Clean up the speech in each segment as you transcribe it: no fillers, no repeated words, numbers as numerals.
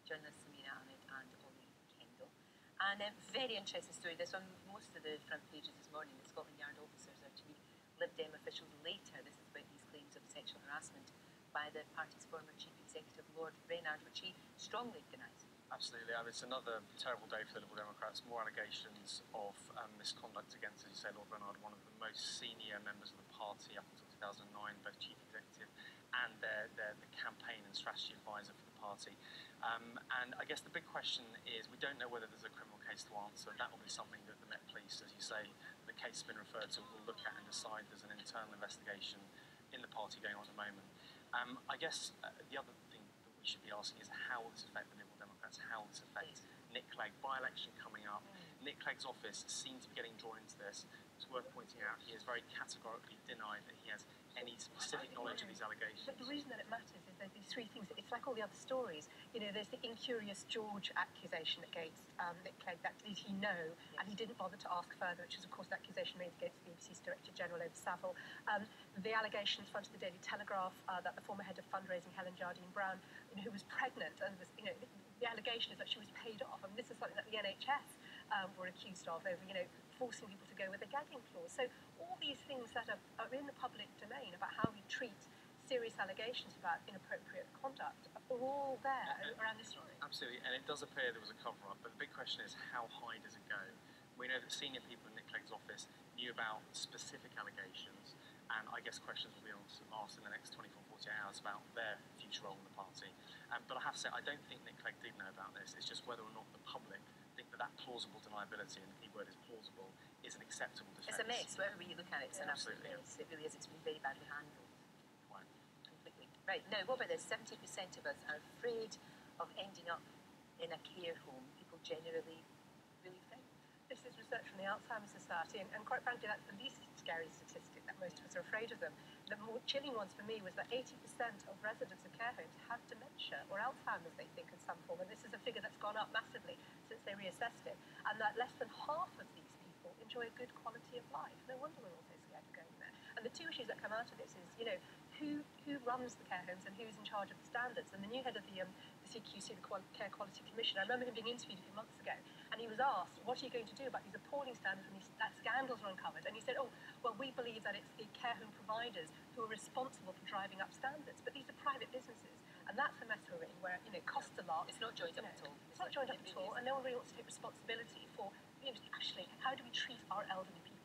journalists Samira Ahmed and Ollie Kendall. And very interesting story. This on most of the front pages this morning. The Scotland Yard officers are to meet Lib Dem officials later. This is about these claims of sexual harassment by the party's former chief executive, Lord Reynard, which he strongly denies. Absolutely. I mean, it's another terrible day for the Liberal Democrats. More allegations of misconduct against, as you say, Lord Reynard, one of the most senior members of the party up until 2009, both chief executive and the campaign and strategy advisor for the party. And I guess the big question is, we don't know whether there's a criminal case to answer. That will be something that the Met Police, as you say, the case has been referred to, will look at and decide. There's an internal investigation in the party going on at the moment. I guess the other thing that we should be asking is, how will this affect the Liberal Democrats? How will this affect Nick Clegg? By-election coming up. Nick Clegg's office seems to be getting drawn into this. It's worth pointing out he has very categorically denied that he has any specific knowledge of these allegations. But the reason that it matters is there's these three things. It's like all the other stories. You know, there's the incurious George accusation against Nick Clegg. That did he know? And he didn't bother to ask further, which is, of course, the accusation made against the BBC's Director General over Savile. The allegation in front of the Daily Telegraph that the former head of fundraising, Helen Jardine-Brown, who was pregnant, and was, the allegation is that she was paid off. I mean, this is something that the NHS were accused of over, forcing people to go with a gagging clause. So all these things that are in the public domain about how we treat serious allegations about inappropriate conduct are all there around this story. Absolutely, and it does appear there was a cover-up, but the big question is, how high does it go? We know that senior people in Nick Clegg's office knew about specific allegations, and I guess questions will be asked in the next 24, 48 hours about their future role in the party. But I have to say, I don't think Nick Clegg did know about this. It's just whether or not the public think that plausible deniability, and the key word is plausible, is an acceptable defence. It's a mess, wherever you look at it. It's an absolute mess. It really is. It's been very badly handled. Quite. Completely. Right, now, what about this? 70% of us are afraid of ending up in a care home. People generally really think. This is research from the Alzheimer's Society, and quite frankly, that's the least scary statistic, that most of us are afraid of them. The more chilling ones for me was that 80% of residents of care homes have dementia or Alzheimer's, they think, in some form, and this is a figure that's gone up massively since they reassessed it, and that less than half of these people enjoy a good quality of life. No wonder we're all so scared of going there. And the two issues that come out of this is, who runs the care homes and who's in charge of the standards. And the new head of the CQC, the Care Quality Commission, I remember him being interviewed a few months ago, and he was asked, what are you going to do about these appalling standards when these scandals are uncovered? And he said, well, we believe that it's the care home providers who are responsible for driving up standards, but these are private businesses, and that's the mess we're in, where it costs a lot. It's not joined up at all. It's not joined up at all, and no one really wants to take responsibility for, actually, how do we treat our elderly people?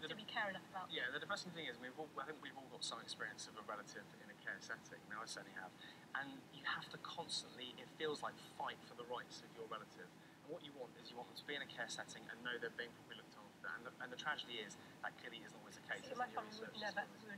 Do we care enough about them? Yeah, the depressing thing is, I think we've all got some experience of a relative in a care setting. I mean, I certainly have. And you have to constantly, it feels like, fight for the rights of your relative. And what you want is you want them to be in a care setting and know they're being properly looked after. And the tragedy is, that clearly isn't always the case. See, my family would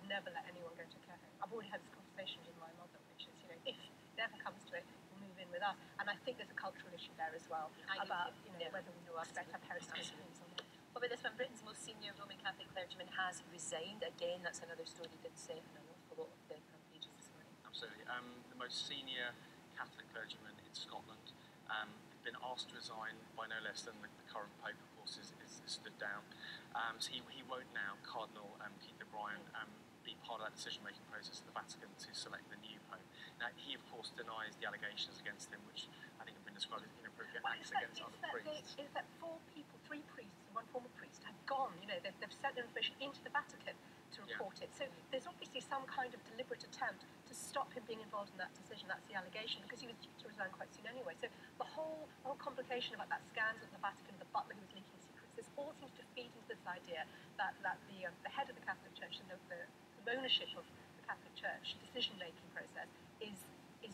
never let anyone go to a care home. I've already had this conversation with my mother, which is, if it ever comes to it, we'll move in with us. And I think there's a cultural issue there as well, about whether we know our respect our parents' homes or not. What about this one? Britain's most senior Roman Catholic clergyman has resigned. Again, that's another story that's in an awful lot of the front pages this morning. Absolutely. The most senior Catholic clergyman in Scotland been asked to resign by no less than the current Pope, of course, is stood down. So he won't now, Cardinal Keith O'Brien, be part of that decision-making process at the Vatican to select the new Pope. Now, he, of course, denies the allegations against him, which I think have been described as inappropriate acts against other priests. Is that three priests and one former priest have gone, they've sent their information into the Vatican to report it. So there's obviously some kind of deliberate attempt to stop him being involved in that decision. That's the allegation, because he was due to resign quite soon anyway. So the whole complication about that scandal at the Vatican, the butler who was leaking secrets, this all seems to feed into this idea that the head of the Catholic Church and the ownership of the Catholic Church decision-making process is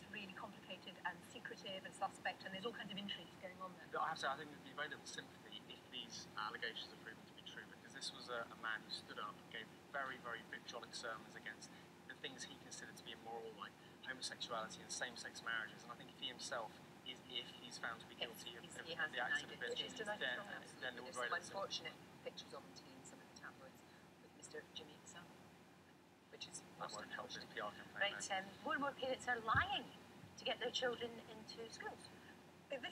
really complicated and secretive and suspect, and there's all kinds of intrigues going on there. But I have to say, I think there'd be very little sympathy if these allegations are proven to be true, because this was a man who stood up and gave very, very vitriolic sermons against the things he considered to be immoral, like homosexuality and same-sex marriages. And I think if he himself, if he's found to be guilty of the acts of abuse, then there will be very little sympathy. Unfortunate pictures of him today in some of the tabloids with Mr. Jimmy himself, which is most help his unfortunate. PR campaign. Right, more and more parents are lying to get their children into schools. This